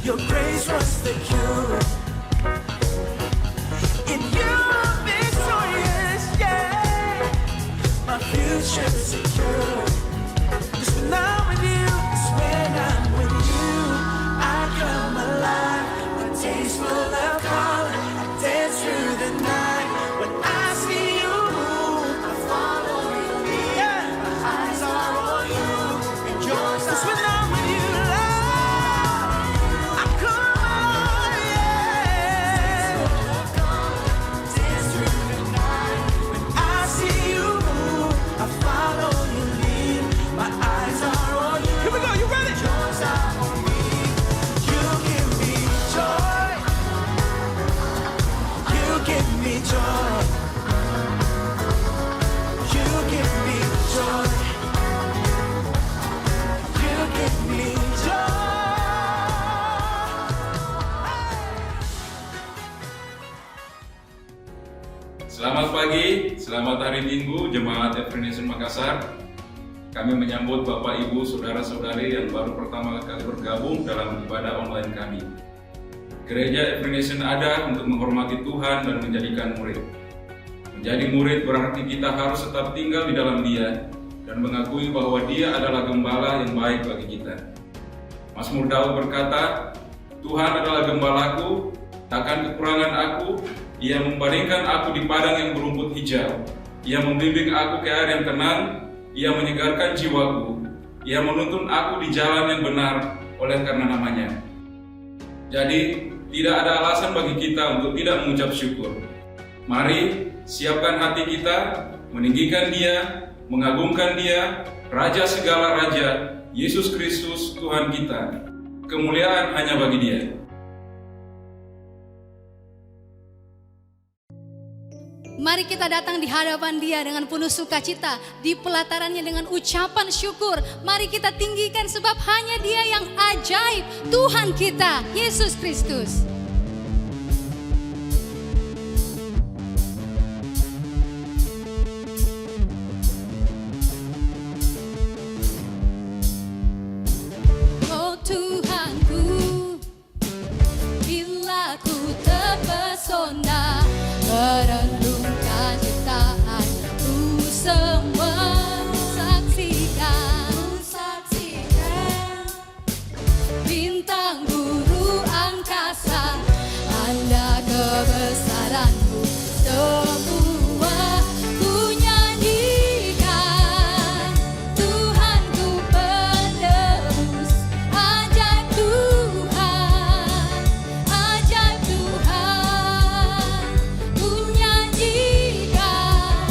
Your grace was the cure. In you I'm victorious, yeah. My future's secure. 'Cause when I'm with you, it's when I'm with you, I come alive. My days full of color, I dance through the night. When I see you move, I follow you, yeah. My eyes are on you, and yours. 'Cause when I'm with you, Lord, I come alive, yeah. Dance through the night. When I see you move, I follow you, lead. My eyes are on you. Here we go, you ready? Yours are on me. You give me joy. You give me joy. You give me joy. You give me joy. Selamat pagi, selamat hari Minggu Jemaat Every Nation Makassar. Kami menyambut Bapak Ibu Saudara-saudari yang baru pertama kali bergabung dalam ibadah online kami. Gereja Every Nation ada untuk menghormati Tuhan dan menjadikan murid. Menjadi murid berarti kita harus tetap tinggal di dalam Dia dan mengakui bahwa Dia adalah gembala yang baik bagi kita. Mazmur Daud berkata, Tuhan adalah gembalaku, takkan kekurangan aku. Ia membaringkan aku di padang yang berumput hijau. Ia membimbing aku ke air yang tenang. Ia menyegarkan jiwaku. Ia menuntun aku di jalan yang benar oleh karena namanya. Jadi, tidak ada alasan bagi kita untuk tidak mengucap syukur. Mari, siapkan hati kita, meninggikan Dia, mengagungkan Dia, Raja segala Raja, Yesus Kristus Tuhan kita. Kemuliaan hanya bagi Dia. Mari kita datang di hadapan Dia dengan penuh sukacita, di pelatarannya dengan ucapan syukur. Mari kita tinggikan sebab hanya Dia yang ajaib, Tuhan kita, Yesus Kristus. Oh Tuhanku, bila ku terpesona merenungkan ciptaan-Mu semua, saksikan bintang guru angkasa, tanda kebesaran-Mu semua ku nyanyikan. Tuhanku penebus, ajaib Tuhan, ajaib Tuhan. Ku nyanyikan,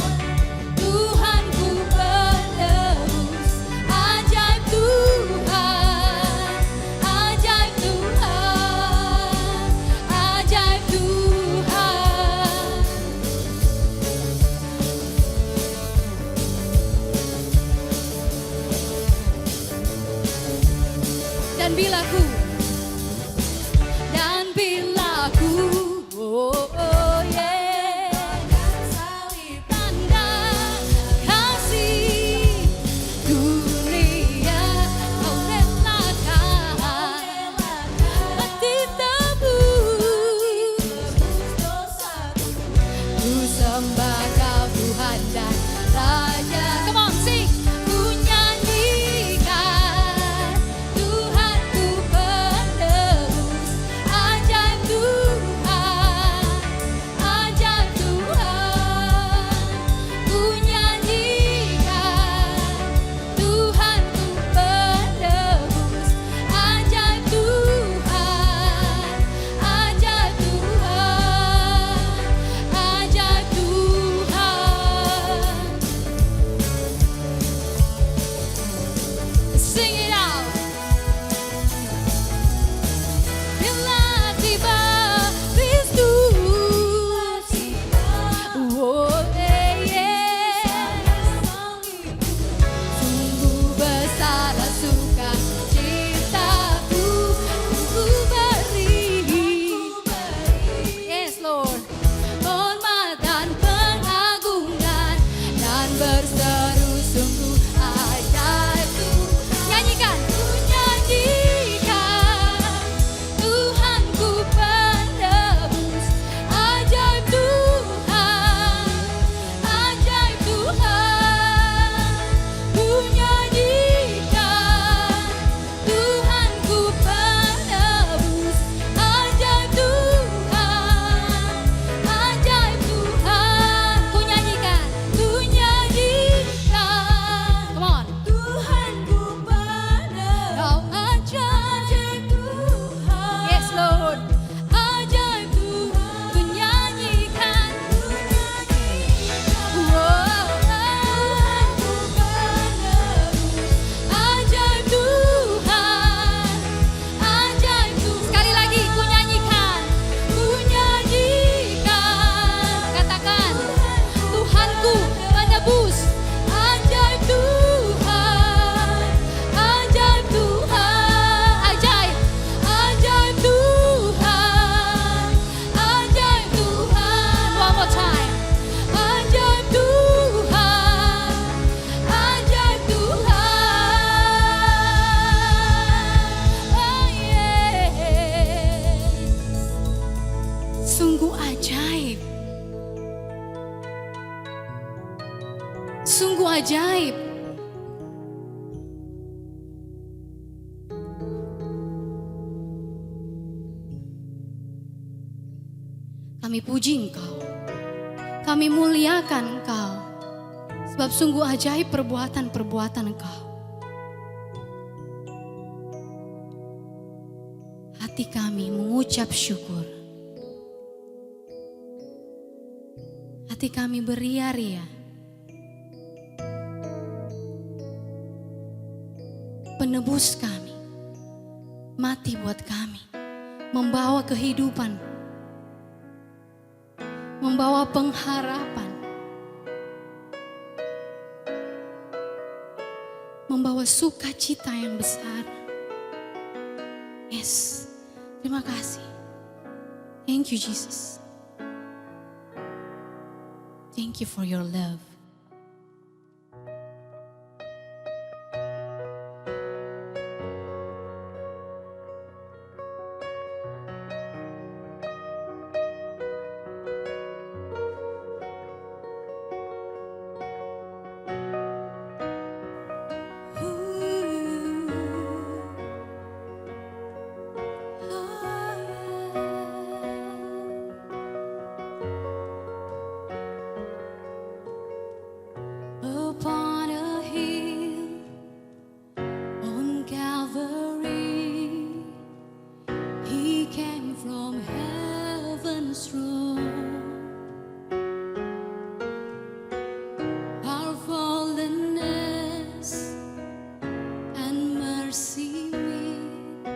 Tuhanku penebus, ajaib Tuhan, ajaib Tuhan, ajaib Tuhan. Dan bila ku, oh, oh yeah, salib tanda kasih dunia kau relakan, mati tebus dosaku, ku sembah Kau Tuhan dan Raja. Come on, sing. Ku nyanyikan, Tuhanku penebus, ajaib Tuhan, ajaib Tuhan. Ku nyanyikan, Tuhanku penebus, ajaib Tuhan, ajaib Tuhan, ajaib Tuhan. Sing it out. Bila tiba Kristus, oh yeah, sungguh besar sukacitaku ku beri. Yes Lord, hormat dan pengagungan dan berseru sungguh ajaib Tuhan. Nyanyikan, ku nyanyikan, ajaib. Kami puji Engkau, kami muliakan Engkau, sebab sungguh ajaib perbuatan-perbuatan Engkau. Hati kami mengucap syukur, hati kami beria-ria. Penebus kami, mati buat kami, membawa kehidupan, membawa pengharapan, membawa sukacita yang besar. Yes, terima kasih. Thank you Jesus. Thank you for your love. Upon a hill on Calvary, He came from heaven's throne. Our fallenness and mercy meet,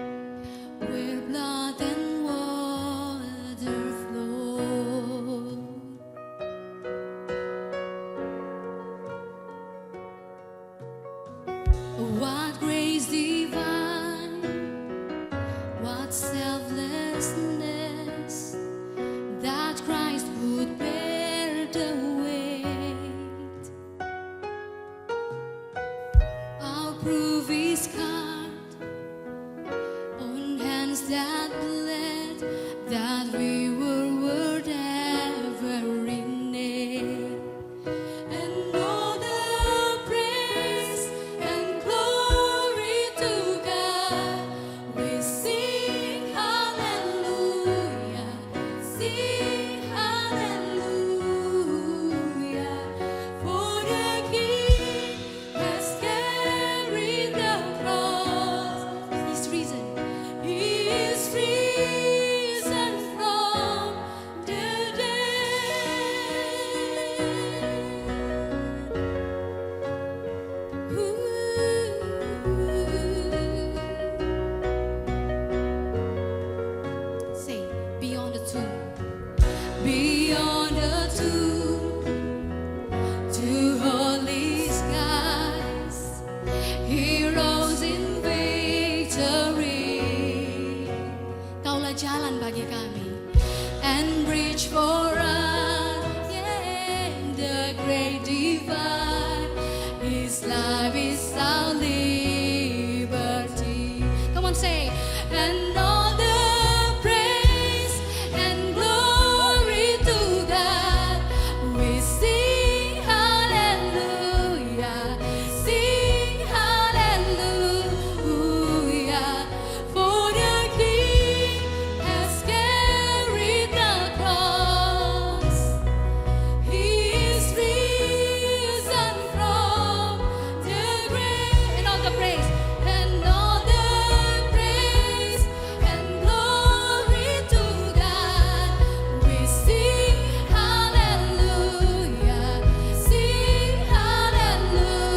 where blood and water flow. What grace divine, what selflessness, that Christ would bear the weight. Our proof is scarred on hands that bled, that we were worth every name. And all the praise and glory to God, we sing hallelujah, sing hallelujah. For the King has carried the cross. He's risen, He is risen from the dead. Say, beyond the tomb, beyond the tomb, to holy skies, He rose in victory. Kaulah jalan bagi kami, and bridge for us, yeah, the great divide. His life is our liberty. Come on, say, and all the praise and glory to God. We sing hallelujah, sing hallelujah. For the King has carried the cross. He is risen from the grave. And all the praise, and all the praise and glory to God. We sing hallelujah, sing hallelujah.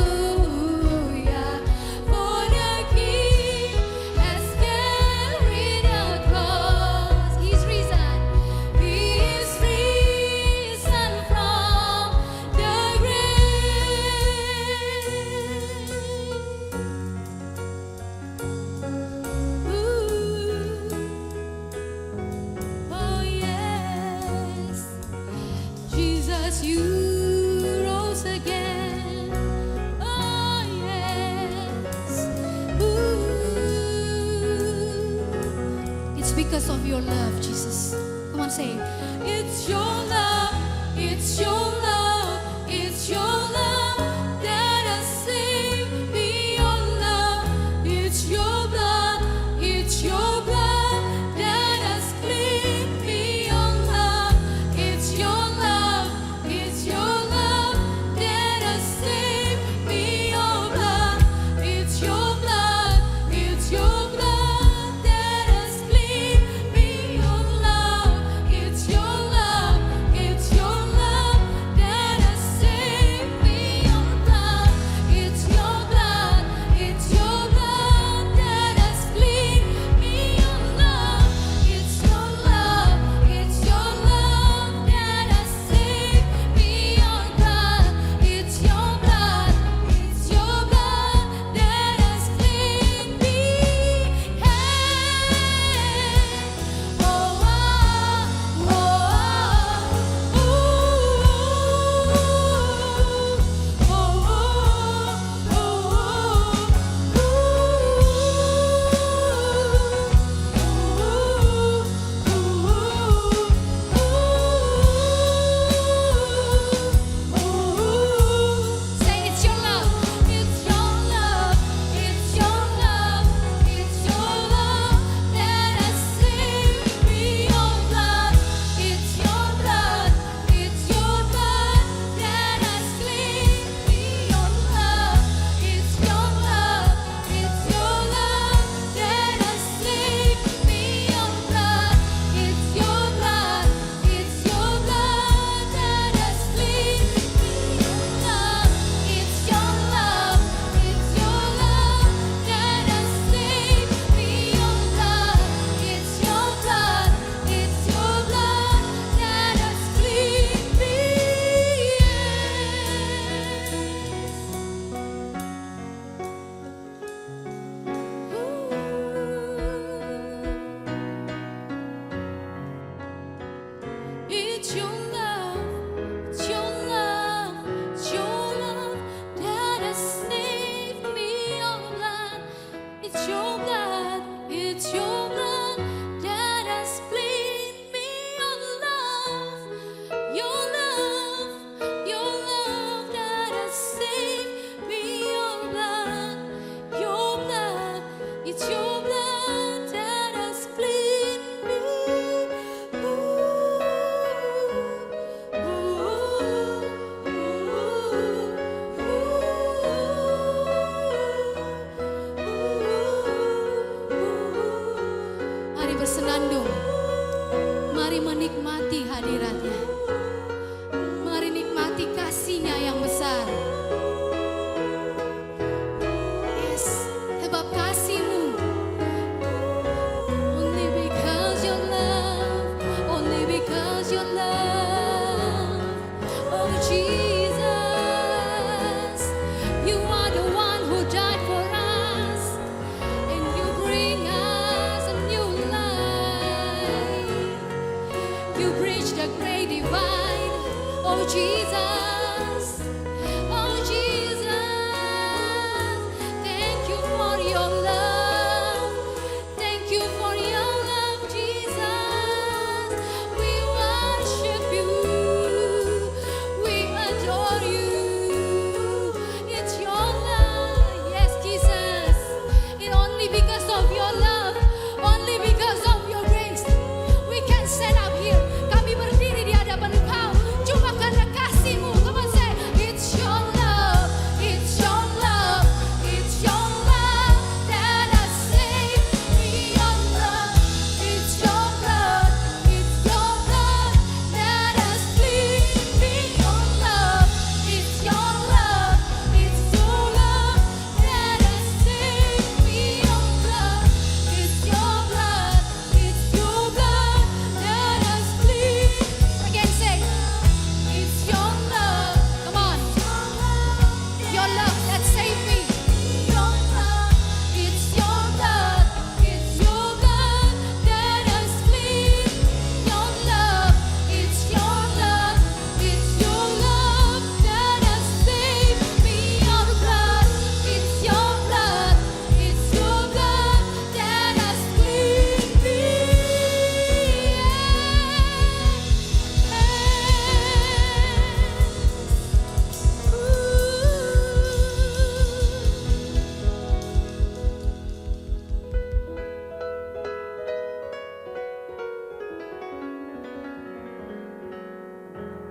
For the King has carried the cross. He's risen, He is risen from the grave. Oh yes, Jesus, you rose again. Oh yes, it's because of your love, Jesus. Come on, say, it's your love, it's your love, it's your love that It's your love, it's your love, it's your love that has saved me, oh blood. It's your blood, it's your blood that has cleaned me, oh love. Your love, your love that has saved me, oh blood. Your blood, it's your blood that has cleaned me. Mari bersenandung, mari menikmati hadiratnya, mari nikmati kasih-Nya yang besar. Yes, sebab kasih-Mu. Only because your love, only because your love. Oh Jesus, you are the one who died for us, and you bring us a new life. You bridge the great divide. Oh Jesus, oh Jesus, thank you for your love. Thank you for your love, Jesus. We worship you. We adore you. It's your love. Yes, Jesus. It only because of your love, only because of your grace, we can stand up here. Kami berdiri di hadapan Engkau cuma karena kasih-Mu. Come on, say, it's your love, it's your love, it's your love that has saved me, your love. It's your blood, it's your blood that has cleaned me, your love. It's your love, it's your love that has saved me, your blood. It's your blood, it's your blood that has cleaned. Again, say, it's your love. Come on, your love that saved me. Your love, it's your blood, it's your blood that has cleaned. Your love, it's your love, it's your love that has saved me. Your blood, it's your blood, it's your blood that has cleaned me.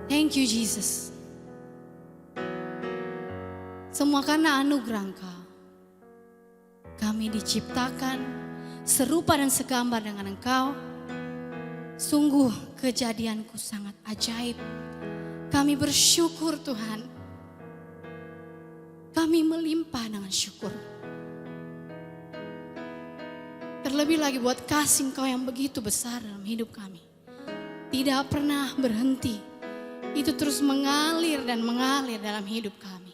Thank you, Jesus. Semua karena anugerah Engkau. Kami diciptakan serupa dan segambar dengan Engkau. Sungguh kejadianku sangat ajaib. Kami bersyukur Tuhan. Kami melimpah dengan syukur. Terlebih lagi buat kasih Engkau yang begitu besar dalam hidup kami. Tidak pernah berhenti. Itu terus mengalir dan mengalir dalam hidup kami.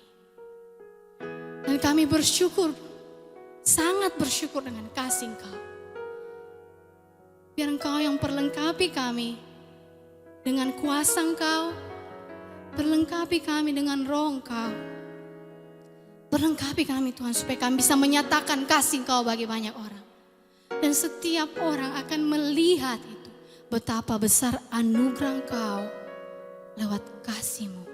Dan kami bersyukur, sangat bersyukur dengan kasih Engkau. Biar Engkau yang perlengkapi kami dengan kuasa Engkau, perlengkapi kami dengan roh Engkau. Perlengkapi kami Tuhan supaya kami bisa menyatakan kasih Engkau bagi banyak orang. Dan setiap orang akan melihat itu, betapa besar anugerah Engkau lewat kasih-Mu.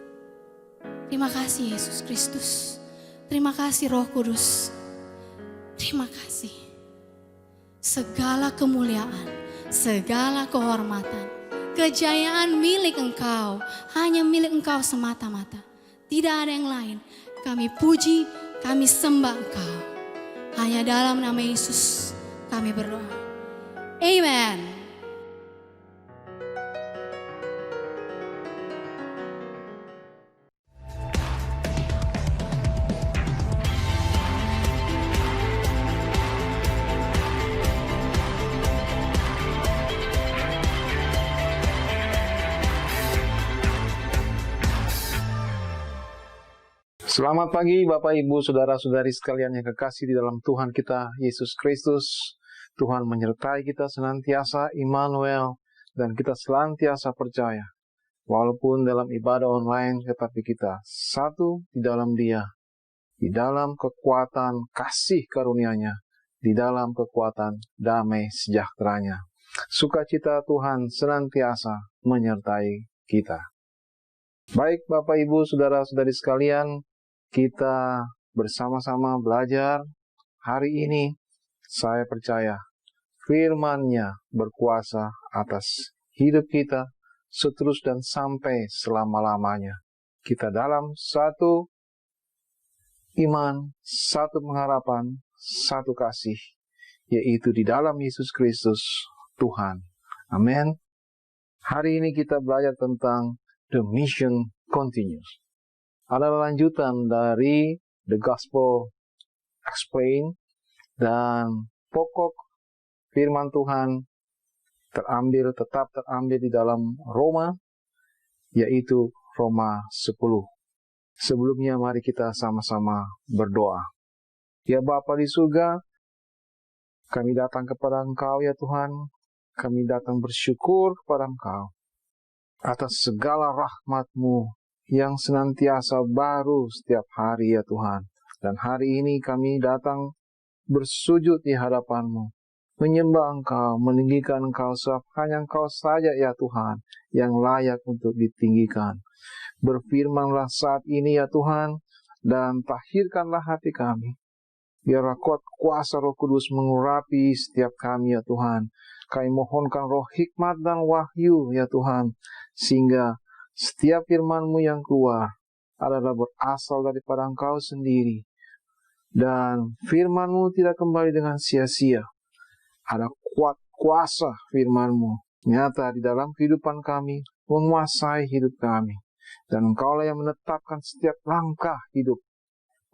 Terima kasih Yesus Kristus. Terima kasih Roh Kudus. Terima kasih. Segala kemuliaan, segala kehormatan, kejayaan milik Engkau. Hanya milik Engkau semata-mata. Tidak ada yang lain. Kami puji, kami sembah Engkau. Hanya dalam nama Yesus kami berdoa. Amen. Selamat pagi Bapak Ibu Saudara-saudari sekalian yang kekasih di dalam Tuhan kita Yesus Kristus. Tuhan menyertai kita senantiasa, Immanuel, dan kita senantiasa percaya walaupun dalam ibadah online, tetapi kita satu di dalam Dia, di dalam kekuatan kasih karunia-Nya, di dalam kekuatan damai sejahteranya. Sukacita Tuhan senantiasa menyertai kita. Baik Bapak Ibu Saudara-saudari sekalian, kita bersama-sama belajar hari ini. Saya percaya firman-Nya berkuasa atas hidup kita seterus dan sampai selama-lamanya. Kita dalam satu iman, satu pengharapan, satu kasih, yaitu di dalam Yesus Kristus Tuhan. Amin. Hari ini kita belajar tentang The Mission Continues. Adalah lanjutan dari The Gospel Explained, dan pokok firman Tuhan tetap terambil di dalam Roma, yaitu Roma 10. Sebelumnya mari kita sama-sama berdoa. Ya Bapa di surga, kami datang kepada Engkau ya Tuhan, kami datang bersyukur kepada Engkau atas segala rahmat-Mu yang senantiasa baru setiap hari ya Tuhan. Dan hari ini kami datang bersujud di hadapan-Mu, menyembah Engkau, meninggikan Engkau, sebab hanya Engkau saja ya Tuhan yang layak untuk ditinggikan. Berfirmanlah saat ini ya Tuhan, dan tahirkanlah hati kami. Biarlah kuasa Roh Kudus mengurapi setiap kami ya Tuhan. Kami mohonkan roh hikmat dan wahyu ya Tuhan, sehingga setiap firman-Mu yang keluar adalah berasal daripada Engkau sendiri. Dan firman-Mu tidak kembali dengan sia-sia. Ada kuasa firman-Mu nyata di dalam kehidupan kami, menguasai hidup kami. Dan Engkau-lah yang menetapkan setiap langkah hidup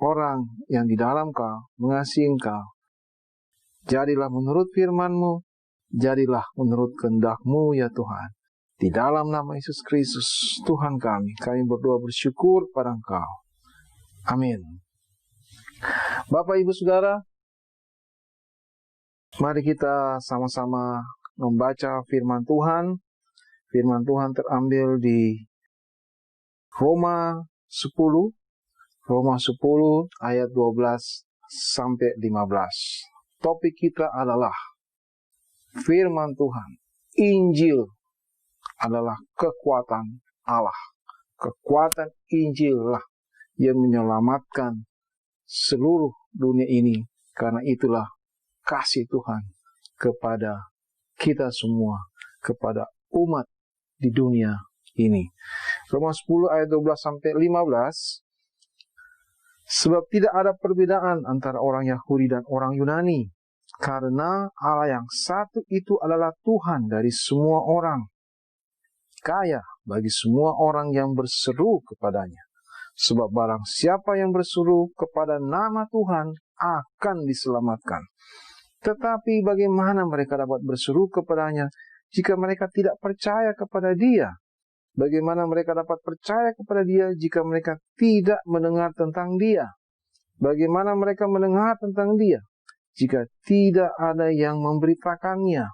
orang yang di dalam Kau, mengasihi Engkau. Jadilah menurut firman-Mu, jadilah menurut kehendak-Mu ya Tuhan. Di dalam nama Yesus Kristus Tuhan kami berdoa bersyukur pada Engkau. Amin. Bapak Ibu Saudara, mari kita sama-sama membaca firman Tuhan. Firman Tuhan terambil di Roma 10 ayat 12 sampai 15. Topik kita adalah firman Tuhan. Injil adalah kekuatan Allah. Kekuatan Injil lah yang menyelamatkan seluruh dunia ini. Karena itulah kasih Tuhan kepada kita semua, kepada umat di dunia ini. Roma 10 ayat 12 sampai 15. Sebab tidak ada perbedaan antara orang Yahudi dan orang Yunani, karena Allah yang satu itu adalah Tuhan dari semua orang, kaya bagi semua orang yang berseru kepadanya. Sebab barang siapa yang berseru kepada nama Tuhan akan diselamatkan. Tetapi bagaimana mereka dapat berseru kepadanya jika mereka tidak percaya kepada Dia? Bagaimana mereka dapat percaya kepada Dia jika mereka tidak mendengar tentang Dia? Bagaimana mereka mendengar tentang Dia jika tidak ada yang memberitakannya?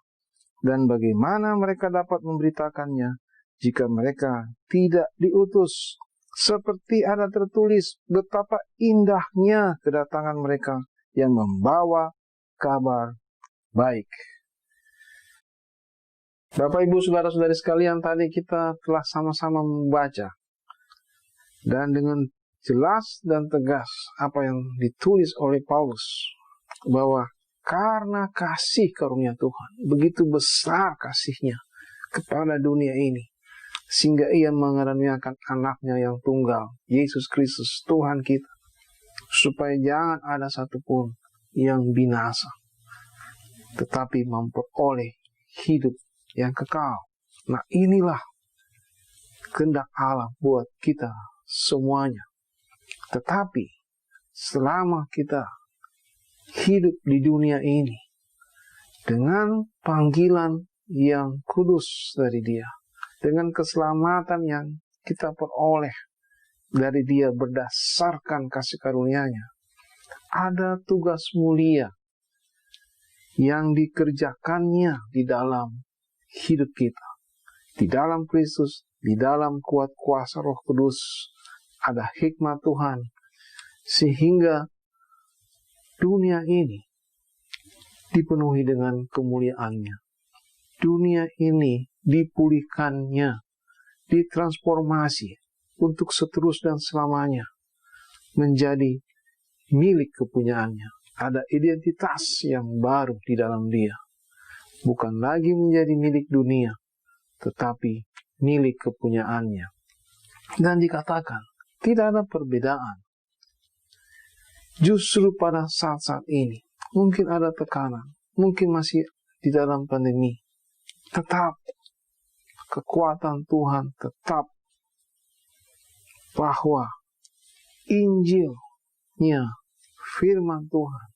Dan bagaimana mereka dapat memberitakannya jika mereka tidak diutus? Seperti ada tertulis, betapa indahnya kedatangan mereka yang membawa kabar baik. Bapak, Ibu, Saudara-saudari sekalian, tadi kita telah sama-sama membaca. Dan dengan jelas dan tegas apa yang ditulis oleh Paulus. Bahwa karena kasih karunia Tuhan, begitu besar kasihnya kepada dunia ini. Sehingga Ia mengaruniakan anaknya yang tunggal, Yesus Kristus, Tuhan kita. Supaya jangan ada satupun yang binasa, tetapi memperoleh hidup yang kekal. Nah, inilah kehendak Allah buat kita semuanya. Tetapi selama kita hidup di dunia ini dengan panggilan yang kudus dari Dia, dengan keselamatan yang kita peroleh dari Dia berdasarkan kasih karunia-Nya, ada tugas mulia yang dikerjakannya di dalam hidup kita, di dalam Kristus, di dalam kuat kuasa Roh Kudus ada hikmat Tuhan, sehingga dunia ini dipenuhi dengan kemuliaan-Nya. Dunia ini dipulihkannya, ditransformasi untuk seterus dan selamanya menjadi milik kepunyaannya. Ada identitas yang baru di dalam dia. Bukan lagi menjadi milik dunia, tetapi milik kepunyaannya. Dan dikatakan, tidak ada perbedaan. Justru pada saat-saat ini, mungkin ada tekanan, mungkin masih di dalam pandemi, tetap kekuatan Tuhan, tetap bahwa Injilnya, firman Tuhan,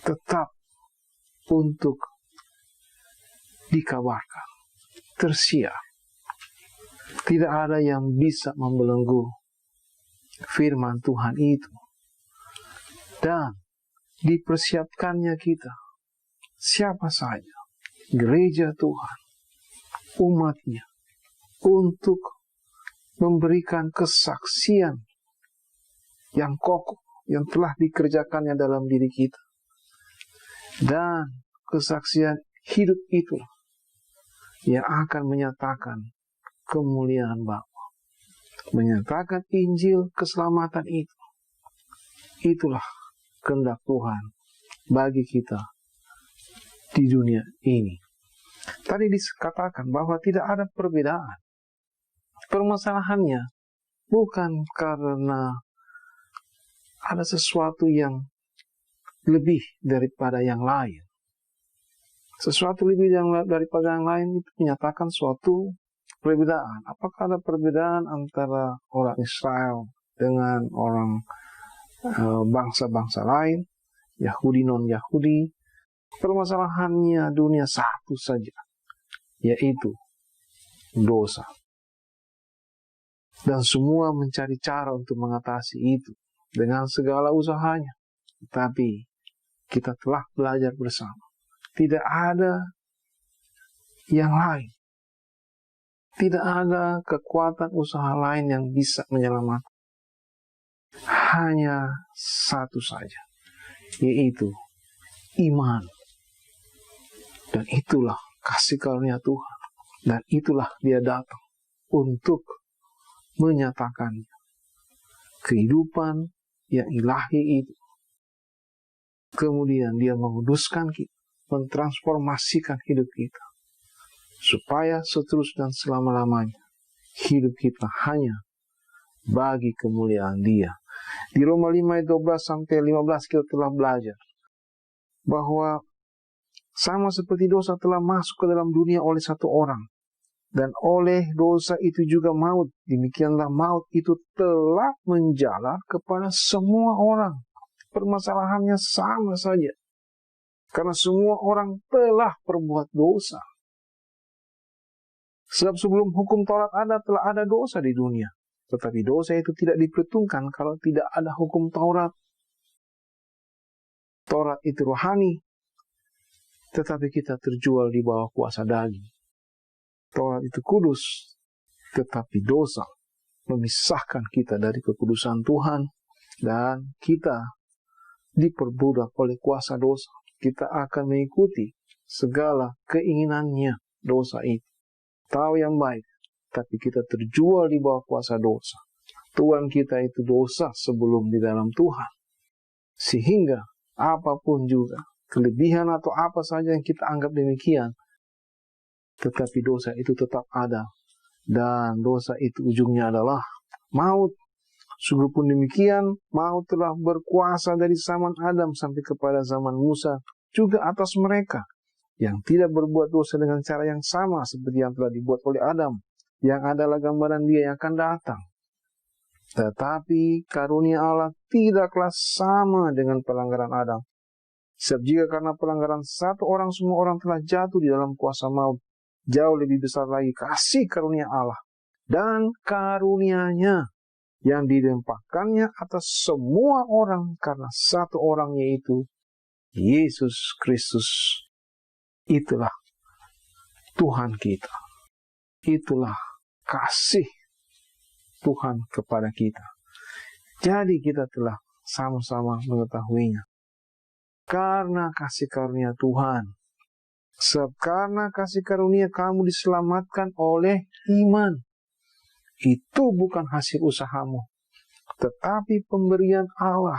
tetap untuk dikabarkan, tersiar. Tidak ada yang bisa membelenggu firman Tuhan itu. Dan dipersiapkannya kita, siapa saja, gereja Tuhan, umatnya, untuk memberikan kesaksian yang kokoh, yang telah dikerjakannya dalam diri kita. Dan kesaksian hidup itu yang akan menyatakan kemuliaan Bapa, menyatakan Injil keselamatan itu. Itulah kehendak Tuhan bagi kita di dunia ini. Tadi dikatakan bahwa tidak ada perbedaan. Permasalahannya bukan karena ada sesuatu yang lebih daripada yang lain. Sesuatu lebih daripada yang lain itu menyatakan suatu perbedaan. Apakah ada perbedaan antara orang Israel dengan orang bangsa-bangsa lain, Yahudi non-Yahudi? Permasalahannya dunia satu saja, yaitu dosa. Dan semua mencari cara untuk mengatasi itu dengan segala usahanya. Tapi kita telah belajar bersama. Tidak ada yang lain. Tidak ada kekuatan usaha lain yang bisa menyelamatkan. Hanya satu saja, yaitu iman. Dan itulah kasih karunia Tuhan. Dan itulah dia datang untuk menyatakan kehidupan yang ilahi itu. Kemudian dia menguduskan kita, mentransformasikan hidup kita, supaya seterus dan selama-lamanya hidup kita hanya bagi kemuliaan Dia. Di Roma 5 ayat 12 sampai 15 kita telah belajar bahwa sama seperti dosa telah masuk ke dalam dunia oleh satu orang, dan oleh dosa itu juga maut, demikianlah maut itu telah menjalar kepada semua orang. Permasalahannya sama saja, karena semua orang telah berbuat dosa. Sebab sebelum hukum Taurat ada, telah ada dosa di dunia. Tetapi dosa itu tidak diperhitungkan kalau tidak ada hukum Taurat. Taurat itu rohani, tetapi kita terjual di bawah kuasa daging. Taurat itu kudus, tetapi dosa memisahkan kita dari kekudusan Tuhan, dan kita diperbudak oleh kuasa dosa. Kita akan mengikuti segala keinginannya dosa itu. Tahu yang baik, tapi kita terjual di bawah kuasa dosa. Tuhan kita itu dosa sebelum di dalam Tuhan. Sehingga apapun juga, kelebihan atau apa saja yang kita anggap demikian, tetapi dosa itu tetap ada. Dan dosa itu ujungnya adalah maut. Sungguh pun demikian, maut telah berkuasa dari zaman Adam sampai kepada zaman Musa, juga atas mereka yang tidak berbuat dosa dengan cara yang sama seperti yang telah dibuat oleh Adam, yang adalah gambaran Dia yang akan datang. Tetapi karunia Allah tidaklah sama dengan pelanggaran Adam. Sebab jika karena pelanggaran satu orang semua orang telah jatuh di dalam kuasa maut, jauh lebih besar lagi kasih karunia Allah dan karunia-Nya yang dilimpahkannya atas semua orang karena satu orang, yaitu Yesus Kristus. Itulah Tuhan kita. Itulah kasih Tuhan kepada kita. Jadi kita telah sama-sama mengetahuinya. Karena kasih karunia Tuhan. Sebab karena kasih karunia kamu diselamatkan oleh iman. Itu bukan hasil usahamu, tetapi pemberian Allah.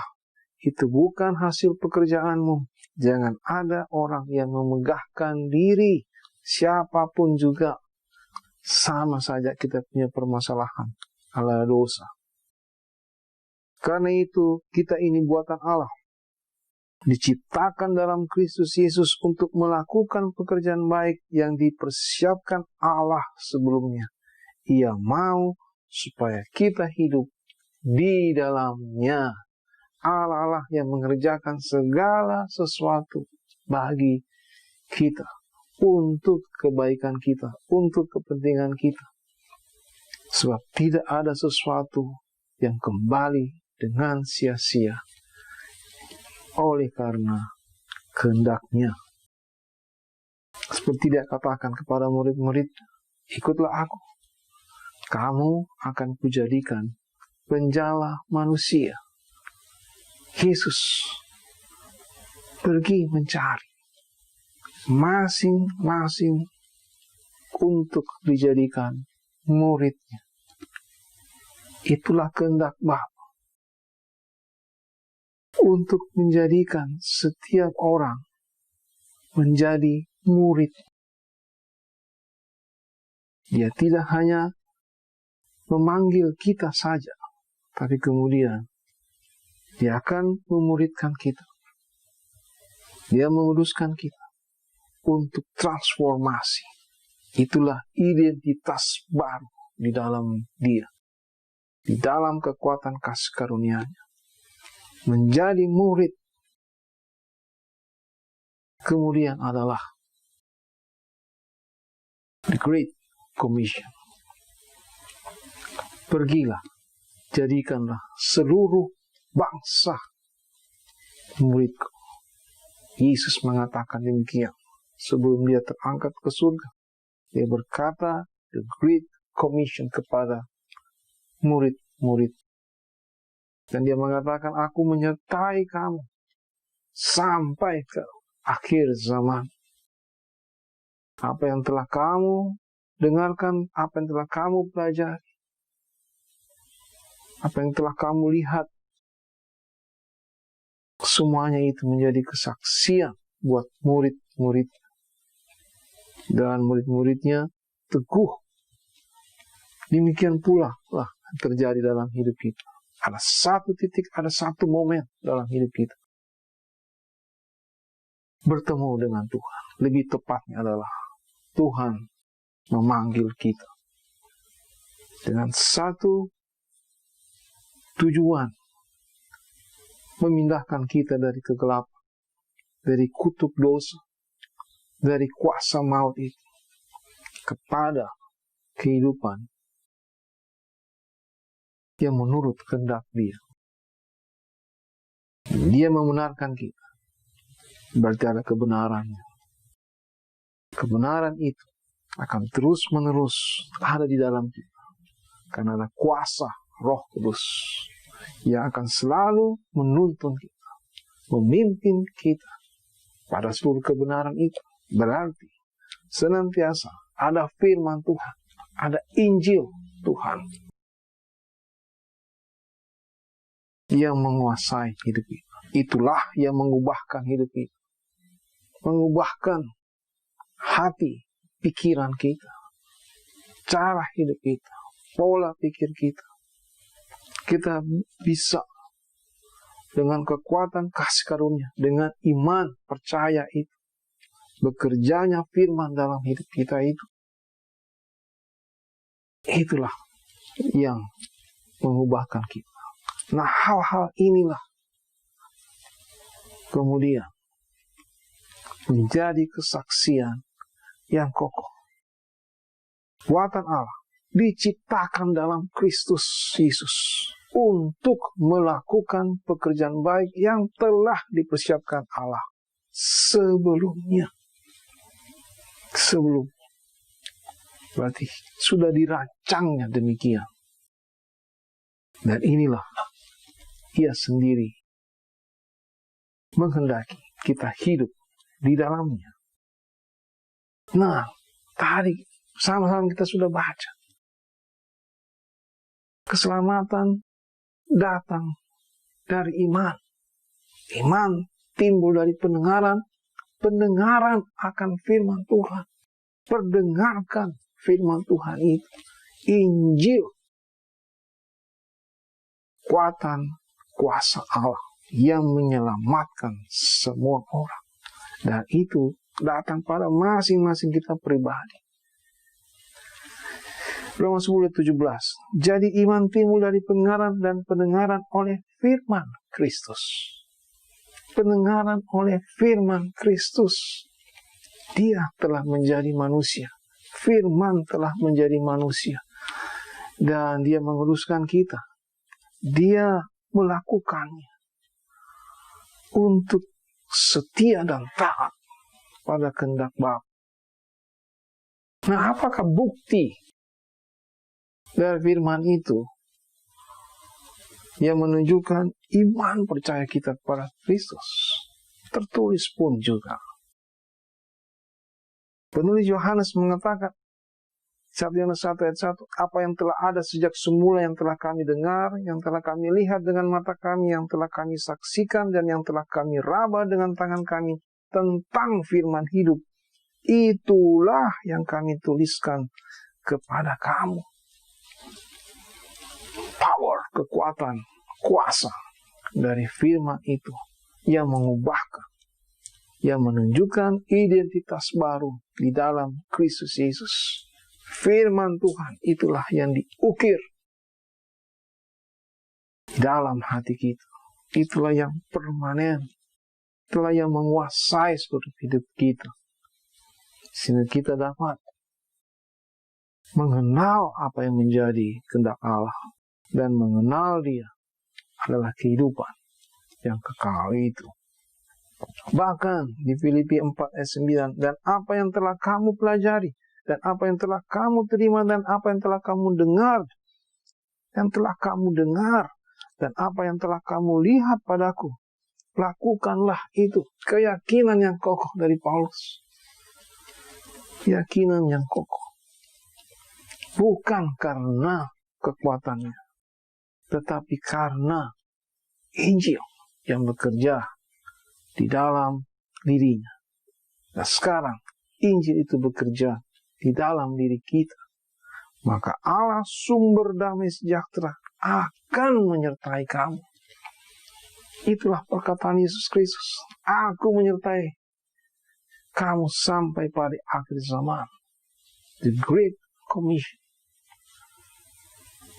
Itu bukan hasil pekerjaanmu. Jangan ada orang yang memegahkan diri. Siapapun juga. Sama saja kita punya permasalahan. Adalah dosa. Karena itu kita ini buatan Allah. Diciptakan dalam Kristus Yesus untuk melakukan pekerjaan baik yang dipersiapkan Allah sebelumnya. Ia mau supaya kita hidup di dalamnya. Allah yang mengerjakan segala sesuatu bagi kita. Untuk kebaikan kita. Untuk kepentingan kita. Sebab tidak ada sesuatu yang kembali dengan sia-sia. Oleh karena kehendaknya. Seperti dia katakan kepada murid-murid, ikutlah aku. Kamu akan kujadikan penjala manusia. Yesus pergi mencari masing-masing untuk dijadikan muridnya. Itulah kehendak Bapa. Untuk menjadikan setiap orang menjadi murid. Dia tidak hanya memanggil kita saja, tapi kemudian dia akan memuridkan kita. Dia menguduskan kita untuk transformasi. Itulah identitas baru di dalam dia. Di dalam kekuatan kasih karunia-Nya. Menjadi murid kemudian adalah the Great Commission. Pergilah, jadikanlah seluruh bangsa muridku. Yesus mengatakan demikian sebelum dia terangkat ke surga. Dia berkata the Great Commission kepada murid-murid. Dan dia mengatakan, aku menyertai kamu sampai ke akhir zaman. Apa yang telah kamu dengarkan, apa yang telah kamu pelajari, apa yang telah kamu lihat, semuanya itu menjadi kesaksian buat murid-murid. Dan murid-muridnya teguh. Demikian pula lah terjadi dalam hidup kita. Ada satu titik, ada satu momen dalam hidup kita. Bertemu dengan Tuhan. Lebih tepatnya adalah Tuhan memanggil kita. Dengan satu tujuan. Memindahkan kita dari kegelapan. Dari kutuk dosa. Dari kuasa maut itu. Kepada kehidupan yang menurut kehendak dia. Dia membenarkan kita. Berarti ada kebenarannya. Kebenaran itu akan terus-menerus ada di dalam kita. Karena ada kuasa Roh Kudus yang akan selalu menuntun kita. Memimpin kita pada seluruh kebenaran itu. Berarti senantiasa ada firman Tuhan. Ada Injil Tuhan. Yang menguasai hidup kita. Itulah yang mengubahkan hidup kita. Mengubahkan hati, pikiran kita. Cara hidup kita. Pola pikir kita. Kita bisa dengan kekuatan kasih karunia. Dengan iman, percaya itu. Bekerjanya firman dalam hidup kita itu. Itulah yang mengubahkan kita. Nah, hal-hal inilah kemudian menjadi kesaksian yang kokoh. Buatan Allah diciptakan dalam Kristus Yesus untuk melakukan pekerjaan baik yang telah dipersiapkan Allah sebelumnya. Berarti sudah dirancangnya demikian. Dan inilah Ia sendiri menghendaki kita hidup di dalamnya. Nah, tadi sama-sama kita sudah baca. Keselamatan datang dari iman. Iman timbul dari pendengaran. Pendengaran akan firman Tuhan. Perdengarkan firman Tuhan itu. Injil. Kuatan kuasa Allah yang menyelamatkan semua orang. Dan itu datang pada masing-masing kita pribadi. Roma 10:17. Jadi iman timbul dari pendengaran dan pendengaran oleh firman Kristus. Pendengaran oleh firman Kristus. Dia telah menjadi manusia. Firman telah menjadi manusia. Dan dia menguruskan kita. Dia melakukannya untuk setia dan taat pada kehendak Bapa. Nah, apakah bukti dari firman itu yang menunjukkan iman percaya kita kepada Kristus? Tertulis pun juga. Penulis Yohanes mengatakan 1 Yohanes 1 ayat 1, apa yang telah ada sejak semula, yang telah kami dengar, yang telah kami lihat dengan mata kami, yang telah kami saksikan, dan yang telah kami raba dengan tangan kami tentang firman hidup, itulah yang kami tuliskan kepada kamu. Power, kekuatan, kuasa dari firman itu yang mengubahkan, yang menunjukkan identitas baru di dalam Kristus Yesus. Firman Tuhan itulah yang diukir dalam hati kita. Itulah yang permanen. Itulah yang menguasai seluruh hidup kita. Sehingga kita dapat mengenal apa yang menjadi kehendak Allah. Dan mengenal Dia adalah kehidupan yang kekal itu. Bahkan di Filipi 4 ayat 9. Dan apa yang telah kamu pelajari, dan apa yang telah kamu terima, dan apa yang telah kamu dengar, dan apa yang telah kamu lihat padaku, lakukanlah itu. Keyakinan yang kokoh dari Paulus. Keyakinan yang kokoh. Bukan karena kekuatannya, tetapi karena Injil yang bekerja di dalam dirinya. Nah, sekarang Injil itu bekerja di dalam diri kita, maka Allah sumber damai sejahtera akan menyertai kamu. Itulah perkataan Yesus Kristus. Aku menyertai kamu sampai pada akhir zaman. The Great Commission.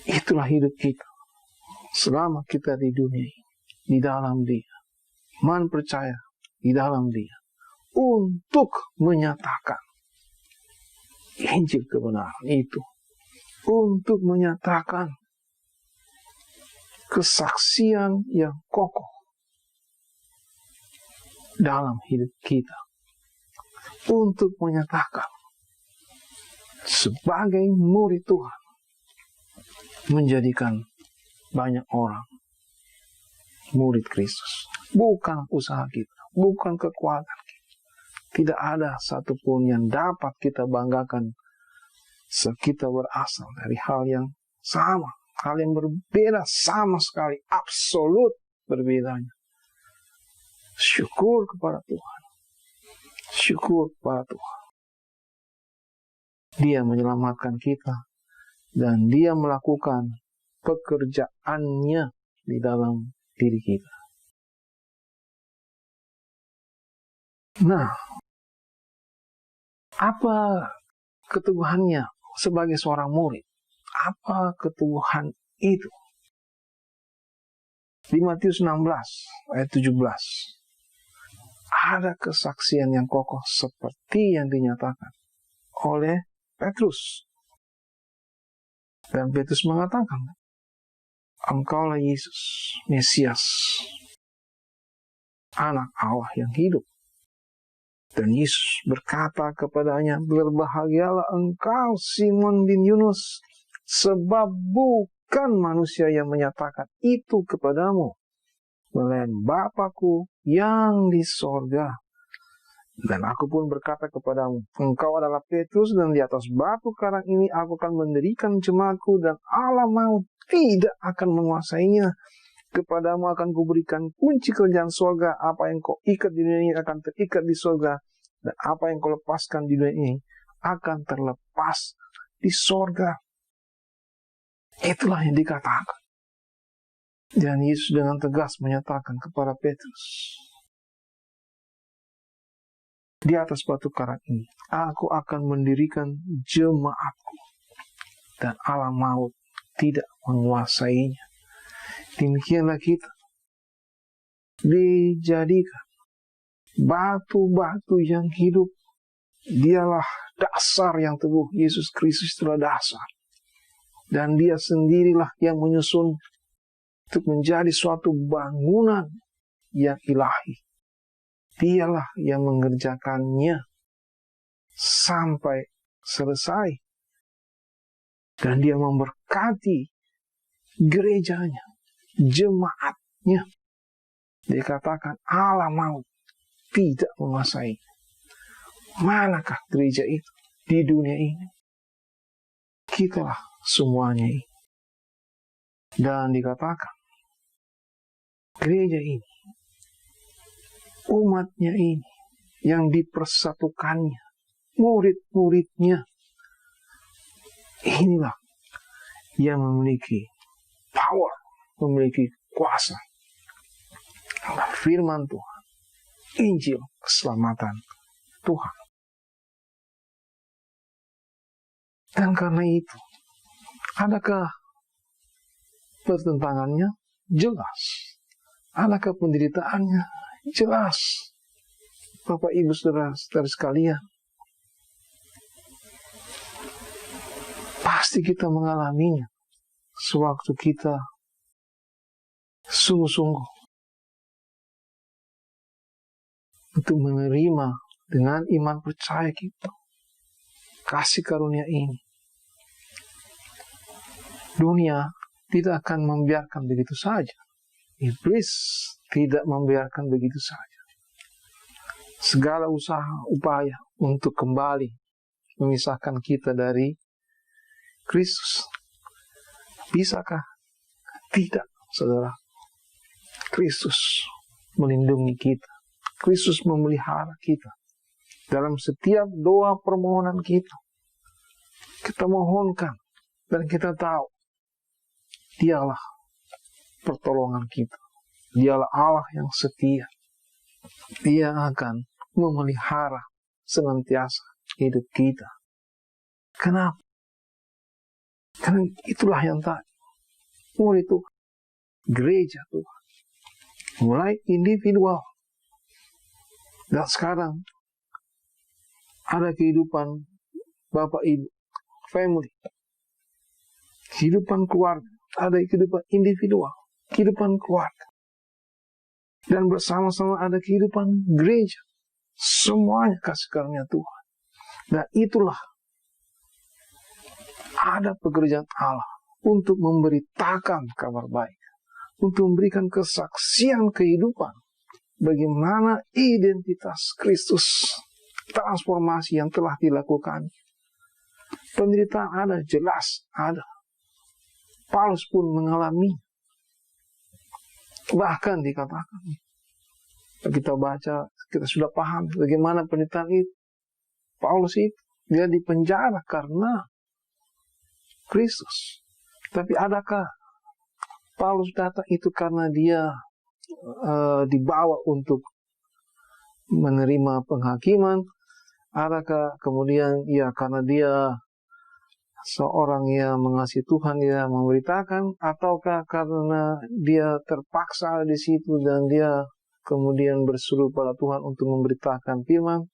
Itulah hidup kita selama kita di dunia ini, di dalam Dia. Man percaya di dalam Dia untuk menyatakan Injil kebenaran itu, untuk menyatakan kesaksian yang kokoh dalam hidup kita, untuk menyatakan sebagai murid Tuhan, menjadikan banyak orang murid Kristus. Bukan usaha kita, bukan kekuatan kita. Tidak ada satupun yang dapat kita banggakan. Kita berasal dari hal yang sama, hal yang berbeda sama sekali, absolut berbedanya. Syukur kepada Tuhan. Syukur kepada Tuhan. Dia menyelamatkan kita dan Dia melakukan pekerjaannya di dalam diri kita. Nah, apa keteguhannya sebagai seorang murid? Apa keteguhan itu? Di Matius 16 ayat 17 ada kesaksian yang kokoh seperti yang dinyatakan oleh Petrus. Dan Petrus mengatakan, Engkaulah Yesus, Mesias, Anak Allah yang hidup. Dan Yesus berkata kepadanya, "Berbahagialah engkau Simon bin Yunus, sebab bukan manusia yang menyatakan itu kepadamu, melainkan Bapa-Ku yang di sorga. Dan aku pun berkata kepadamu, engkau adalah Petrus, dan di atas batu karang ini aku akan mendirikan jemaatku, dan Allah maut tidak akan menguasainya. Kepadamu akan kuberikan kunci kerajaan sorga. Apa yang kau ikat di dunia ini akan terikat di sorga, dan apa yang kau lepaskan di dunia ini akan terlepas di sorga." Itulah yang dikatakan. Dan Yesus dengan tegas menyatakan kepada Petrus, "Di atas batu karang ini, aku akan mendirikan jemaatku, dan Allah maut tidak menguasainya." Demikianlah kita dijadikan batu-batu yang hidup. Dialah dasar yang teguh. Yesus Kristus itulah dasar. Dan dia sendirilah yang menyusun untuk menjadi suatu bangunan yang ilahi. Dialah yang mengerjakannya sampai selesai. Dan dia memberkati gerejanya, jemaatnya. Dikatakan Allah maut tidak menguasai. Manakah gereja itu di dunia ini? Kitalah semuanya ini. Dan dikatakan gereja ini, umatnya ini, yang dipersatukannya, murid-muridnya, inilah yang memiliki power, memiliki kuasa. Firman Tuhan, Injil keselamatan Tuhan. Dan karena itu, adakah pertentangannya? Jelas. Adakah penderitaannya? Jelas. Bapak Ibu Saudara-saudara sekalian, pasti kita mengalaminya sewaktu kita sungguh-sungguh untuk menerima dengan iman percaya kita kasih karunia ini. Dunia tidak akan membiarkan begitu saja. Iblis tidak membiarkan begitu saja. Segala usaha, upaya untuk kembali memisahkan kita dari Kristus. Bisakah? Tidak, saudara. Kristus melindungi kita. Kristus memelihara kita. Dalam setiap doa permohonan kita, kita mohonkan dan kita tahu Dialah pertolongan kita. Dialah Allah yang setia. Dia akan memelihara senantiasa hidup kita. Kenapa? Karena itulah yang tadi. Mulai itu gereja Tuhan. Mulai individual. Dan sekarang ada kehidupan Bapak Ibu, family. Kehidupan keluarga. Ada kehidupan individual. Kehidupan keluarga. Dan bersama-sama ada kehidupan gereja. Semuanya kasih karunia Tuhan. Dan itulah ada pekerjaan Allah untuk memberitakan kabar baik. Untuk memberikan kesaksian kehidupan. Bagaimana identitas Kristus. Transformasi yang telah dilakukan. Penderitaan ada, jelas ada. Paulus pun mengalami. Bahkan dikatakan, kita baca, kita sudah paham bagaimana penderitaan itu. Paulus itu, dia dipenjara karena Kristus. Tapi adakah Paulus datang itu karena dia dibawa untuk menerima penghakiman? Adakah kemudian ya karena dia seorang yang mengasihi Tuhan dia memberitakan, ataukah karena dia terpaksa di situ dan dia kemudian berseru pada Tuhan untuk memberitakan firman?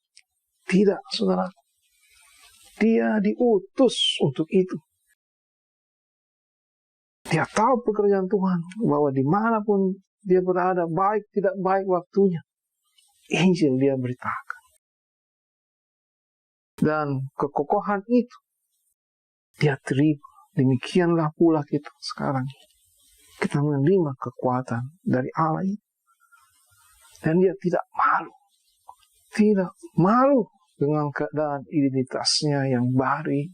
Tidak, saudara. Dia diutus untuk itu. Dia tahu pekerjaan Tuhan, bahwa dimanapun dia berada, baik tidak baik waktunya, Injil dia beritakan. dan kekokohan itu dia terima. Demikianlah pula kita sekarang. Kita menerima kekuatan dari Allah itu. Dan dia tidak malu. Tidak malu dengan keadaan identitasnya yang baru.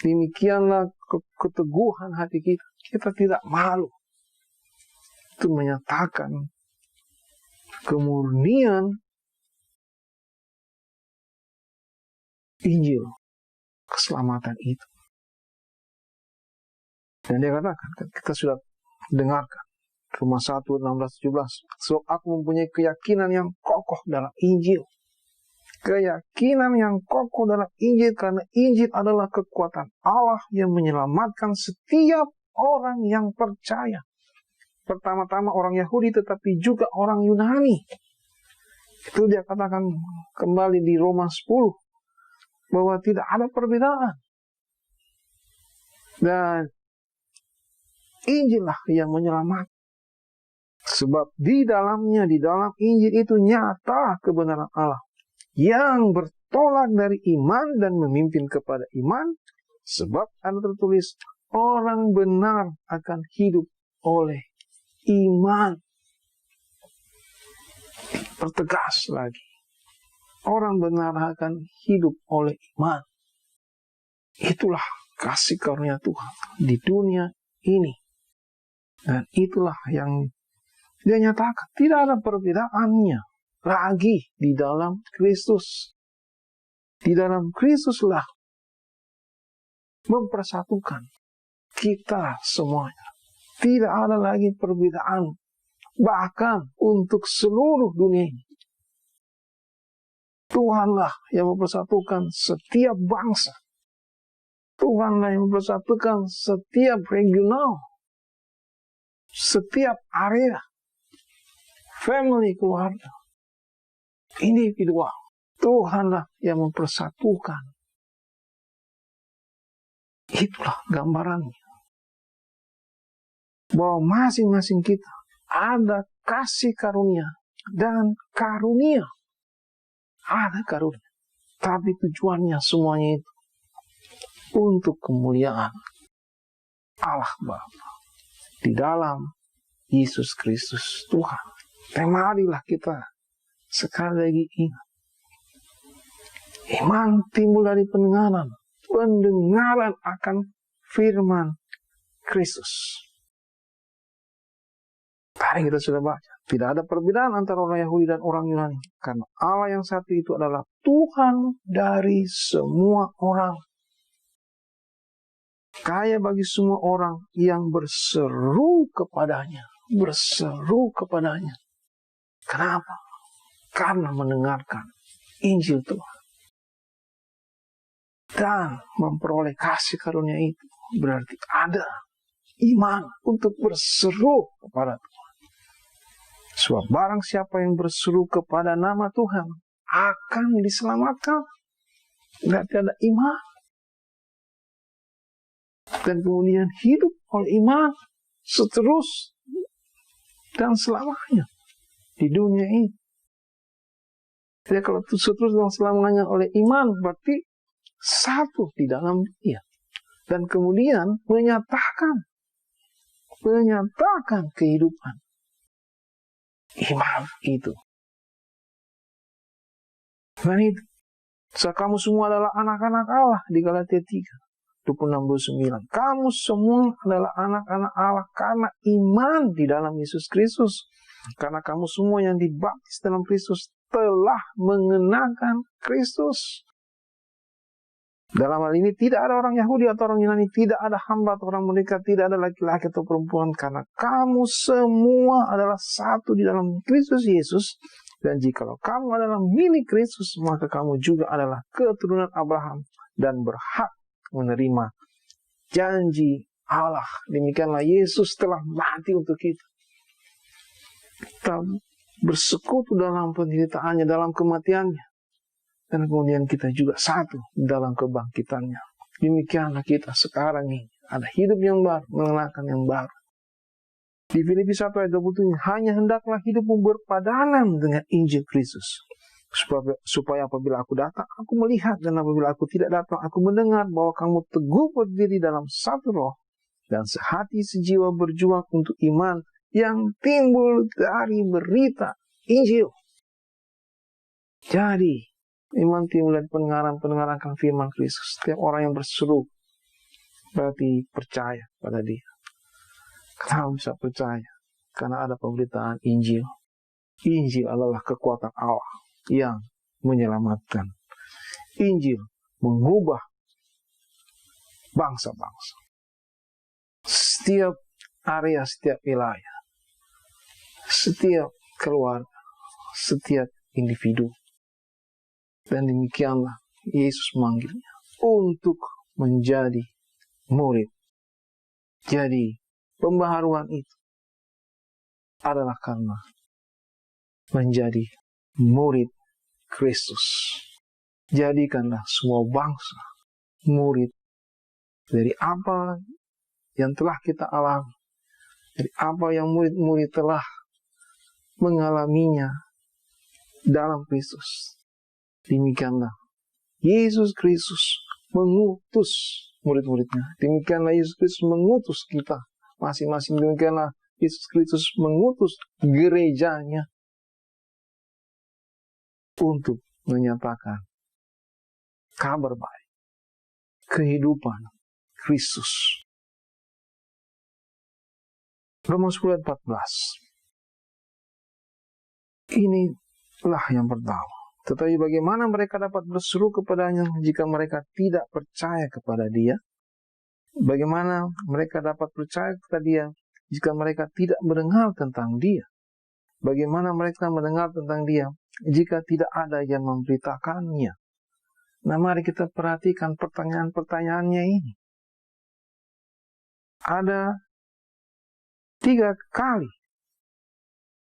Demikianlah keteguhan hati kita. Kita tidak malu. Itu menyatakan kemurnian Injil, keselamatan itu. Dan dia katakan, kita sudah dengarkan, Roma 1, 16-17. Sebab aku mempunyai keyakinan yang kokoh dalam Injil. Keyakinan yang kokoh dalam Injil, karena Injil adalah kekuatan Allah yang menyelamatkan setiap orang yang percaya. Pertama-tama orang Yahudi, tetapi juga orang Yunani. Itu dia katakan kembali di Roma 10. Bahwa tidak ada perbedaan. Dan Injil lah yang menyelamatkan. Sebab di dalam Injil itu nyata kebenaran Allah. Yang bertolak dari iman dan memimpin kepada iman. Sebab ada tertulis, orang benar akan hidup oleh iman. Pertegas lagi. Orang benar akan hidup oleh iman. Itulah kasih karunia Tuhan di dunia ini. Dan itulah yang dia nyatakan. Tidak ada perbedaannya lagi di dalam Kristus. Di dalam Kristuslah mempersatukan kita semuanya. Tidak ada lagi perbedaan. Bahkan untuk seluruh dunia ini. Tuhanlah yang mempersatukan setiap bangsa. Tuhanlah yang mempersatukan setiap regional. Setiap area. Family, keluarga. Individual. Tuhanlah yang mempersatukan. Itulah gambarannya. Bahwa masing-masing kita ada kasih karunia dan karunia. Ada karunia. Tapi tujuannya semuanya itu untuk kemuliaan Allah Bapa di dalam Yesus Kristus Tuhan. Dan marilah kita sekali lagi ingat. Iman timbul dari pendengaran. Pendengaran akan firman Kristus. Tadi kita sudah baca. Tidak ada perbedaan antara orang Yahudi dan orang Yunani. Karena Allah yang satu itu adalah Tuhan dari semua orang. Kaya bagi semua orang yang berseru kepadanya. Berseru kepadanya. Kenapa? Karena mendengarkan Injil Tuhan. Dan memperoleh kasih karunia itu. Berarti ada iman untuk berseru kepada Tuhan. Sebab barang siapa yang berseru kepada nama Tuhan akan diselamatkan. Berarti ada iman. Dan kemudian hidup oleh iman seterus dan selamanya di dunia ini. Jadi kalau seterus dan selamanya oleh iman berarti satu di dalam dia. Dan kemudian menyatakan kehidupan. Iman itu. Dan itu. Kamu semua adalah anak-anak Allah di Galatia 3:26-29. Kamu semua adalah anak-anak Allah karena iman di dalam Yesus Kristus. Karena kamu semua yang dibaptis dalam Kristus telah mengenakan Kristus. Dalam hal ini tidak ada orang Yahudi atau orang Yunani, tidak ada hamba atau orang merdeka, tidak ada laki-laki atau perempuan, karena kamu semua adalah satu di dalam Kristus Yesus. Dan jikalau kamu adalah milik Kristus, maka kamu juga adalah keturunan Abraham dan berhak menerima janji Allah. Demikianlah Yesus telah mati untuk kita. Kita bersekutu dalam penderitaannya, dalam kematiannya. Dan kemudian kita juga satu dalam kebangkitannya. Demikianlah kita sekarang ini. Ada hidup yang baru, mengenakan yang baru. Di Filipi 1:27, hanya hendaklah hidupmu berpadanan dengan Injil Kristus. supaya apabila aku datang, aku melihat, dan apabila aku tidak datang, aku mendengar bahwa kamu teguh berdiri dalam satu roh, dan sehati sejiwa berjuang untuk iman yang timbul dari berita Injil. Jadi, iman timbul dari pendengaran akan firman Kristus. Setiap orang yang berseru berarti percaya pada Dia. Kenapa bisa percaya? Karena ada pemberitaan Injil. Injil adalah kekuatan Allah yang menyelamatkan. Injil mengubah bangsa-bangsa. Setiap area, setiap wilayah, setiap keluarga, setiap individu. Dan demikianlah Yesus memanggilnya untuk menjadi murid. Jadi pembaharuan itu adalah karena menjadi murid Kristus. Jadikanlah semua bangsa murid dari apa yang telah kita alami, dari apa yang murid-murid telah mengalaminya dalam Kristus. Demikianlah Yesus Kristus mengutus murid-muridnya. Demikianlah Yesus Kristus mengutus kita masing-masing. Demikianlah Yesus Kristus mengutus gerejanya untuk menyatakan kabar baik, kehidupan Kristus. Roma 10:14. Inilah yang pertama. Tetapi bagaimana mereka dapat berseru kepadanya jika mereka tidak percaya kepada Dia? Bagaimana mereka dapat percaya kepada Dia jika mereka tidak mendengar tentang Dia? Bagaimana mereka mendengar tentang Dia jika tidak ada yang memberitakannya? Nah, mari kita perhatikan pertanyaan-pertanyaannya ini. Ada 3 kali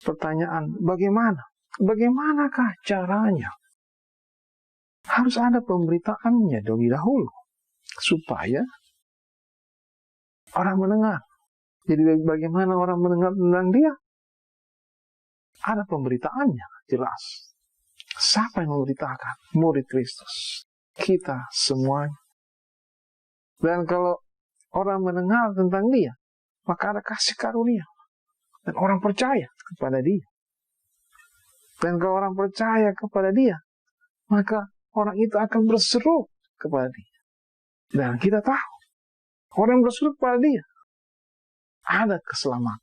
pertanyaan bagaimana? Bagaimanakah caranya? Harus ada pemberitaannya lebih dahulu supaya orang mendengar. Jadi bagaimana orang mendengar tentang Dia? Ada pemberitaannya, jelas. Siapa yang memberitakan? Murid Kristus. Kita semuanya. Dan kalau orang mendengar tentang Dia, maka ada kasih karunia. Dan orang percaya kepada Dia. Dan kalau orang percaya kepada Dia, maka orang itu akan berseru kepada Dia. Dan kita tahu, orang yang berseru kepada Dia, ada keselamatan.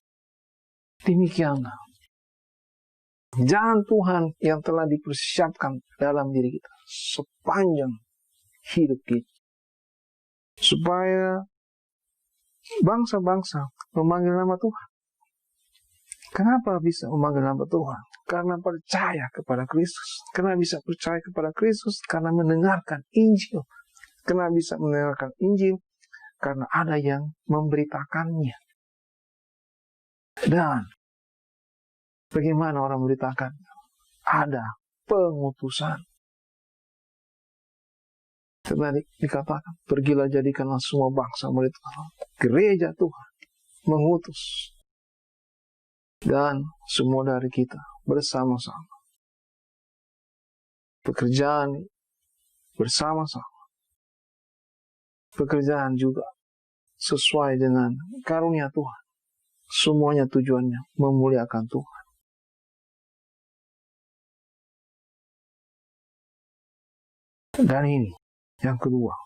Demikianlah jalan Tuhan yang telah dipersiapkan dalam diri kita sepanjang hidup kita. Supaya bangsa-bangsa memanggil nama Tuhan. Kenapa bisa memanggil nama Tuhan? Karena percaya kepada Kristus. Kenapa bisa percaya kepada Kristus? Karena mendengarkan Injil. Kenapa bisa mendengarkan Injil? Karena ada yang memberitakannya. Dan bagaimana orang memberitakan? Ada pengutusan. Tadi dikatakan, pergilah jadikanlah semua bangsa murid Tuhan. Gereja Tuhan mengutus. Dan semua dari kita bersama-sama. Pekerjaan bersama-sama. Pekerjaan juga sesuai dengan karunia Tuhan. Semuanya tujuannya memuliakan Tuhan. Dan ini yang kedua.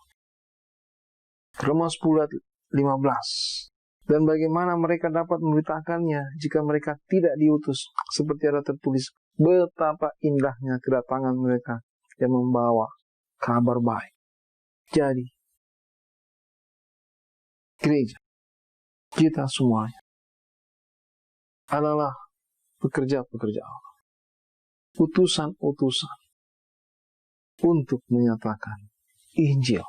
Roma 10:15. Dan bagaimana mereka dapat memberitakannya jika mereka tidak diutus? Seperti ada tertulis, betapa indahnya kedatangan mereka yang membawa kabar baik. Jadi, gereja, kita semuanya adalah pekerja-pekerja Allah. Utusan-utusan untuk menyatakan Injil.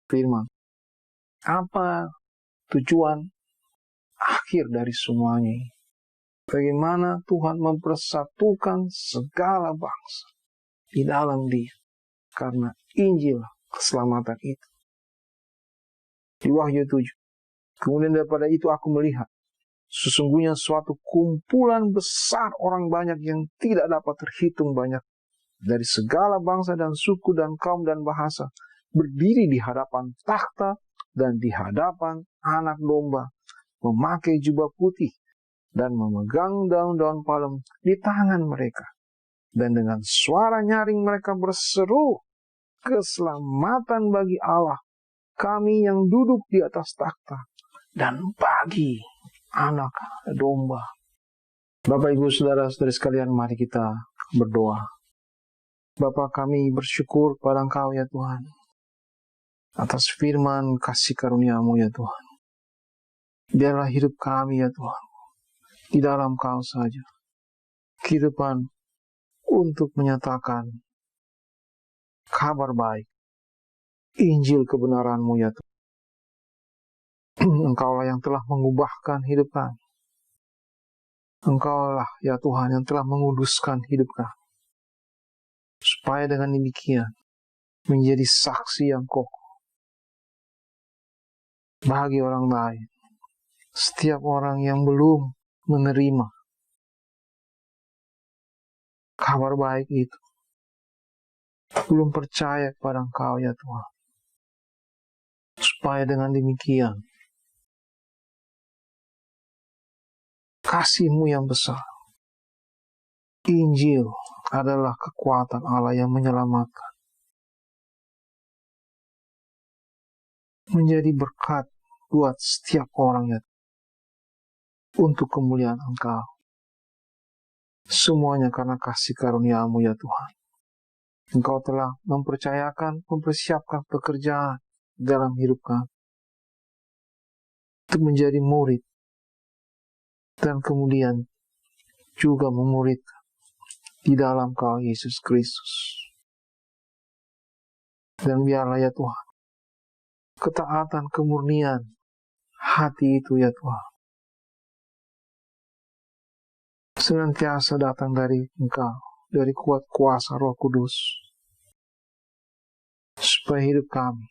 Firman. Apa tujuan akhir dari semuanya ini? Bagaimana Tuhan mempersatukan segala bangsa di dalam Dia. Karena Injil keselamatan itu. Di Wahyu 7. Kemudian daripada itu aku melihat. Sesungguhnya suatu kumpulan besar orang banyak yang tidak dapat terhitung banyak dari segala bangsa dan suku dan kaum dan bahasa berdiri di hadapan takhta dan di hadapan Anak Domba, memakai jubah putih dan memegang daun-daun palem di tangan mereka. Dan dengan suara nyaring mereka berseru, keselamatan bagi Allah, kami yang duduk di atas takhta, dan bagi Anak Domba. Bapak, Ibu, Saudara-saudari sekalian, mari kita berdoa. Bapa, kami bersyukur pada Engkau ya Tuhan, atas firman kasih karunia-Mu ya Tuhan. Biarlah hidup kami ya Tuhan, di dalam Kau saja. Kehidupan untuk menyatakan kabar baik, Injil kebenaran-Mu ya Tuhan. Engkaulah yang telah mengubahkan hidup kami. Engkaulah ya Tuhan yang telah menguduskan hidup kami. Supaya dengan demikian menjadi saksi yang kokoh bagi orang lain. Setiap orang yang belum menerima kabar baik itu, belum percaya kepada Engkau ya Tuhan. Supaya dengan demikian kasih-Mu yang besar, Injil adalah kekuatan Allah yang menyelamatkan, menjadi berkat buat setiap orang ya, untuk kemuliaan Engkau. Semuanya karena kasih karunia-Mu ya Tuhan. Engkau telah mempersiapkan pekerjaan dalam hidup kami untuk menjadi murid, dan kemudian juga memuridkan di dalam Kau Yesus Kristus. Dan biarlah ya Tuhan, ketaatan, kemurnian hati itu ya Tuhan, senantiasa datang dari Engkau, dari kuat kuasa Roh Kudus, supaya hidup kami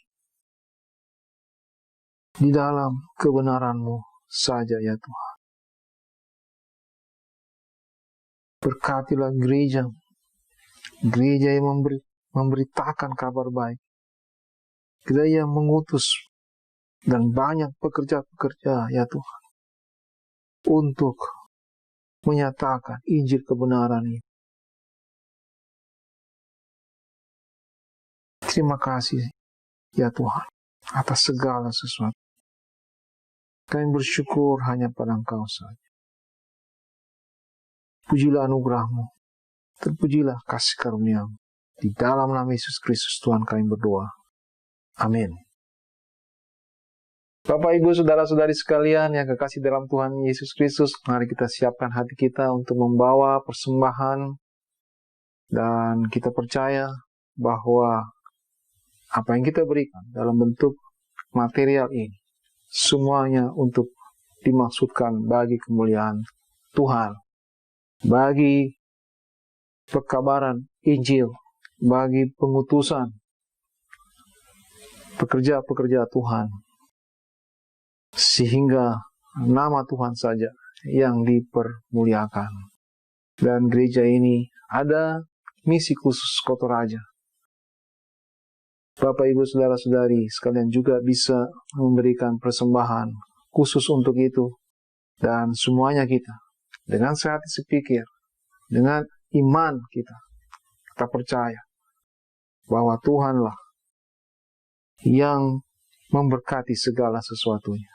di dalam kebenaran-Mu saja ya Tuhan. Berkatilah gereja yang memberitakan kabar baik, gereja yang mengutus, dan banyak pekerja-pekerja ya Tuhan, untuk menyatakan Injil kebenaran ini. Terima kasih ya Tuhan atas segala sesuatu. Kami bersyukur hanya pada Engkau saja. Pujilah anugerah-Mu, terpujilah kasih karunia-Mu. Di dalam nama Yesus Kristus Tuhan kami berdoa. Amin. Bapak, Ibu, Saudara-saudari sekalian yang kekasih dalam Tuhan Yesus Kristus, mari kita siapkan hati kita untuk membawa persembahan, dan kita percaya bahwa apa yang kita berikan dalam bentuk material ini, semuanya untuk dimaksudkan bagi kemuliaan Tuhan, bagi pekabaran Injil, bagi pengutusan pekerja-pekerja Tuhan, sehingga nama Tuhan saja yang dipermuliakan. Dan gereja ini ada misi khusus Kotoraja. Bapak, Ibu, Saudara-saudari sekalian juga bisa memberikan persembahan khusus untuk itu. Dan semuanya kita, dengan sehati sepikir, dengan iman kita percaya bahwa Tuhanlah yang memberkati segala sesuatunya.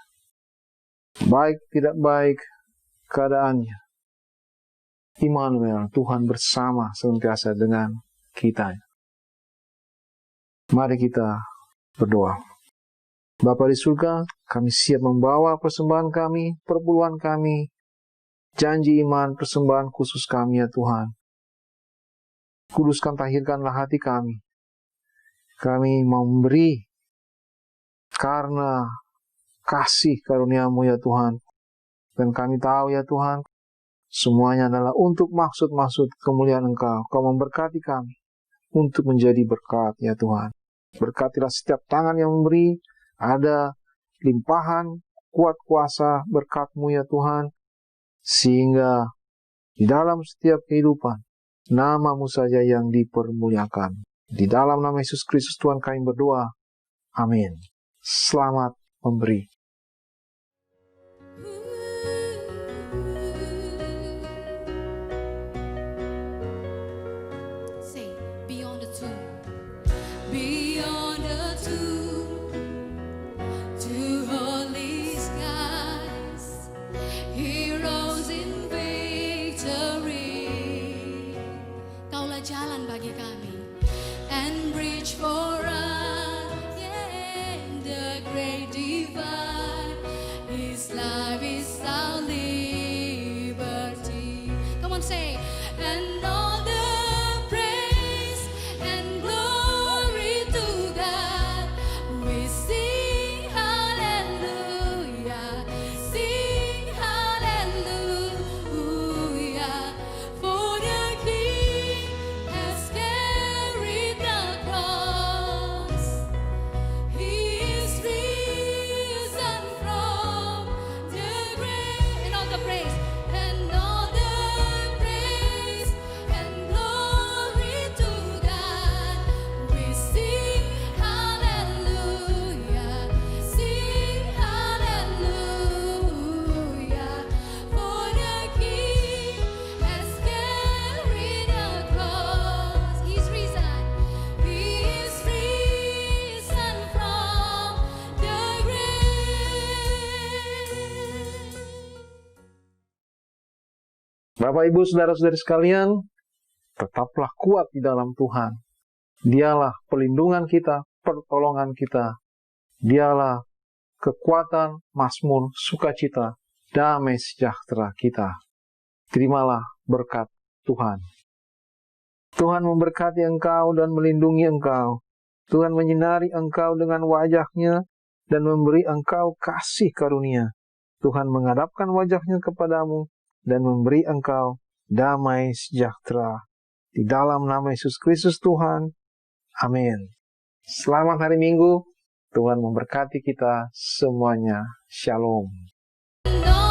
Baik tidak baik keadaannya, Immanuel, Tuhan bersama senantiasa dengan kita. Mari kita berdoa. Bapa di surga, kami siap membawa persembahan kami, perpuluhan kami, janji iman, persembahan khusus kami ya Tuhan. Kuduskan, tahirkanlah hati kami. Kami mau memberi karena kasih karunia-Mu ya Tuhan. Dan kami tahu ya Tuhan, semuanya adalah untuk maksud-maksud kemuliaan Engkau. Kau memberkati kami untuk menjadi berkat ya Tuhan. Berkatilah setiap tangan yang memberi, ada limpahan kuat kuasa berkat-Mu ya Tuhan, sehingga di dalam setiap kehidupan Nama-Mu saja yang dipermuliakan. Di dalam nama Yesus Kristus Tuhan kami berdoa. Amin. Selamat memberi. Say, beyond the tomb, beyond the tomb, to holy skies, He rose in victory. Kaulah jalan bagi kami, and bridge for us, yeah, the great divide. His life is our liberty. Come on, say, and all the praise and glory to God. We sing hallelujah, for the King has carried the cross. He is risen from the grave. And all the praise, and all the praise and glory to God. We sing hallelujah, for the King has carried the cross. He's risen from the grave. Bapak, Ibu, Saudara-saudari sekalian, tetaplah kuat di dalam Tuhan. Dialah pelindungan kita, pertolongan kita. Dialah kekuatan, mazmur, sukacita, damai sejahtera kita. Terimalah berkat Tuhan. Tuhan memberkati engkau dan melindungi engkau. Tuhan menyinari engkau dengan wajah-Nya dan memberi engkau kasih karunia. Tuhan menghadapkan wajah-Nya kepadamu dan memberi engkau damai sejahtera. Di dalam nama Yesus Kristus Tuhan. Amin. Selamat hari Minggu. Tuhan memberkati kita semuanya. Shalom. No